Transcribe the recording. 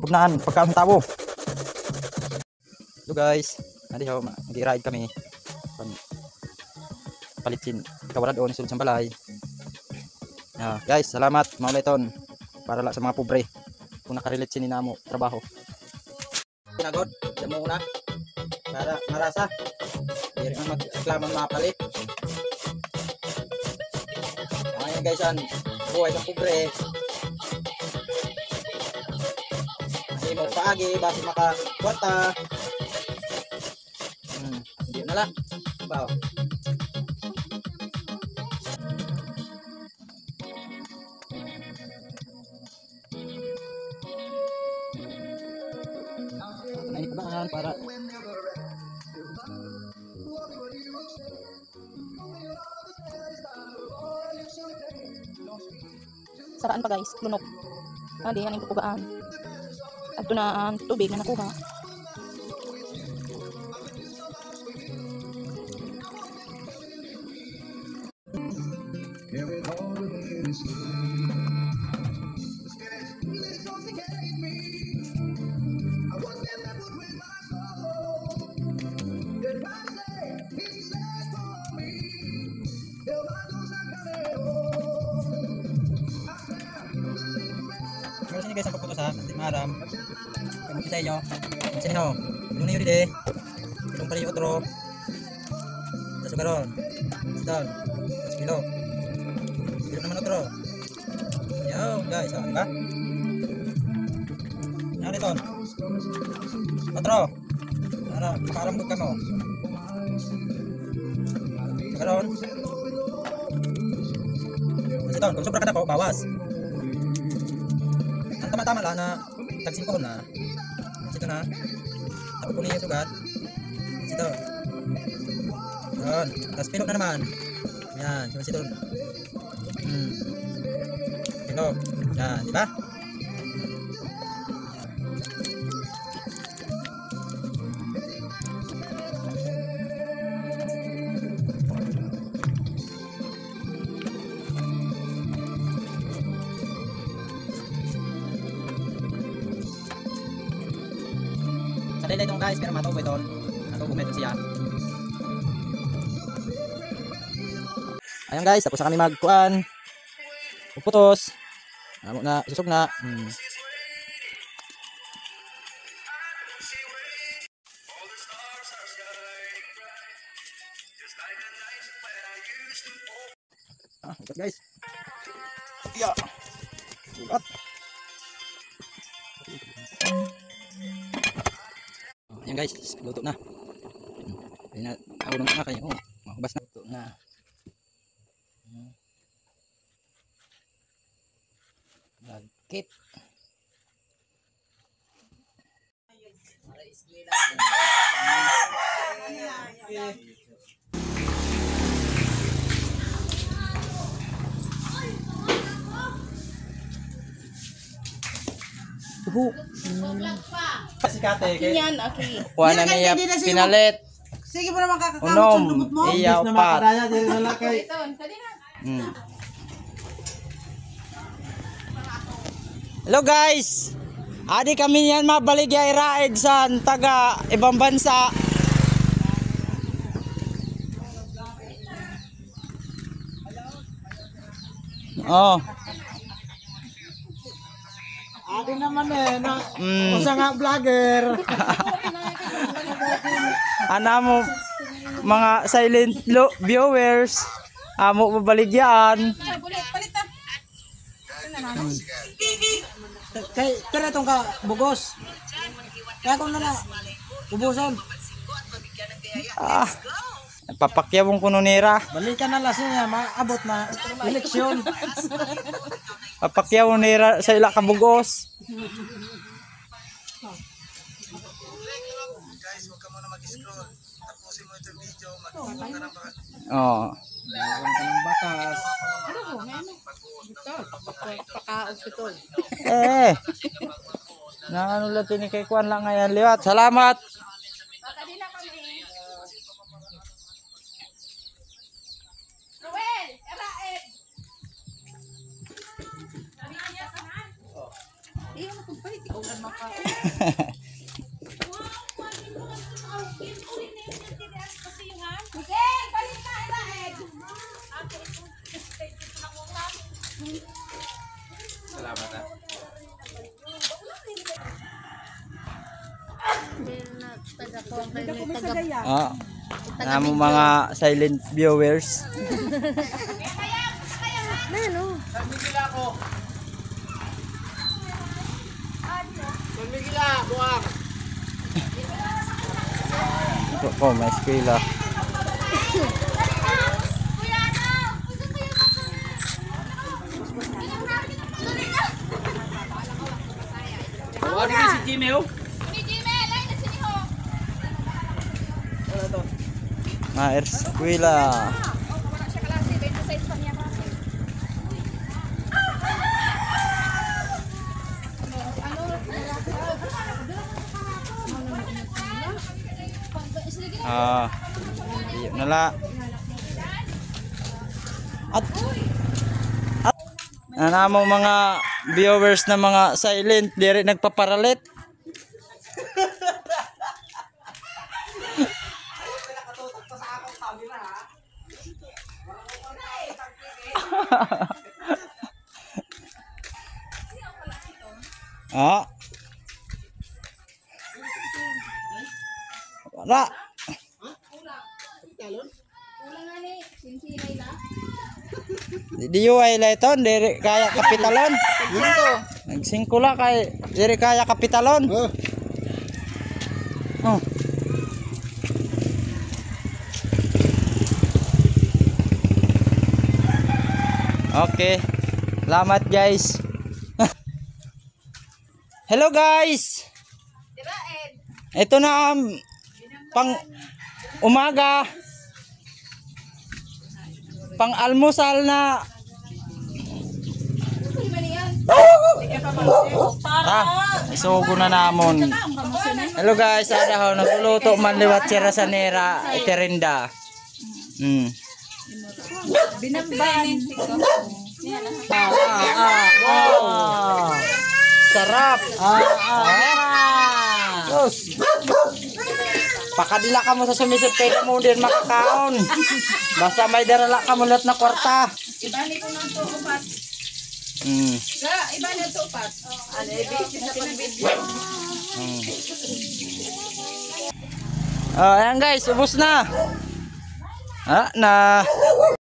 Pugnaan pagkaon tao. So guys, nadi ho nag-ride kami. Palitsin kawalan doon sulod sa balay. Guys, salamat mauliton para lang sa mga pobre. Kung nakarelate sini namo trabaho. Pinagod, damo na. Para marasa. Diri ang magreklamo mapalit. Ayan guys, buhay sa pobre. Kasi mo paagi basi makakwata. Hindi na lang. Bao. Ini kebahan para saraan pa guys, lunok. Adi haning pupugaan. Adto na tubig na nakuha. Sini guys ang pagputos ha, di maram. Kami sa inyo. Sini ho. Ilong na yun dide. Ilong pala yung otro. Tapos garon. Down. Tapos kilo. Ilong naman otro. Yo guys, di ba? Yan ito. Otro. Para makarambot ka mo. Garon. Tapos ito, kung sobra ka na po, bawas. Tama-tama lang na tagsin ko na. Ito na. Tapos kunin yung sugat. Ito. Yan. Tapos pilok na naman. Yan. Tapos ito. Pilok. Yan. Diba? Sadali itong guys, pero matubo ito. Matubo ito siya. Ayan guys, tapos na kami magkuhan. Puputos. Amo na, susog na. Ugat guys. Iya. Ugat. Ayan guys, luto na. Ayan na, naulong na kayo. Makabas na. Luto na. Lagkit. Sikate kay. Yan, okay. Kuha na niya pinalit. Sige mo naman kakakaon Unom. sa dugot mo. Iya upat. Hello guys. Adi kami yan mabaligya iraid sa taga ibang bansa. Oh. Adi naman na usa nga vlogger. Ana mo mga silent viewers, amo mabaligyan. Kay pero itong ka bugos. Kaya kung na ubuson. Papakyawong kuno nira. Balikan na lasin niya maabot na eleksyon. Papakyawong nira sa ila ka bugos. Guys, huwag ka muna mag-scroll. Tapusin mo ito video, mag-follow ka ng mga... Oh. Meron ka ng batas. Na ano lang tinikay kuan lang ngayon liwat. Salamat. Ah, namo mga silent viewers. Ito po, may eskwela. Mga eskwela. Yun na la. At mo mga viewers na mga silent diri nagpaparalit. Wala. Di ay layton diri kaya kapitalon. Nagsingko la kay diri kaya kapitalon. Oh. Okay. Salamat guys. Hello guys. Ito na pang umaga. Pang almusal na. Isugo na namon. Hello guys, ada ho nagluluto man liwat si Rasanera Iterinda. Binamban. Sarap. Tos. Pakadila ka mo sa sumisip kay mo din makakaon. Basta may darala ka mo lahat na kwarta. Ibali ko na to upat. Sa ibali to upat. Ano ibig sa video. Ayan guys, ubos na. Na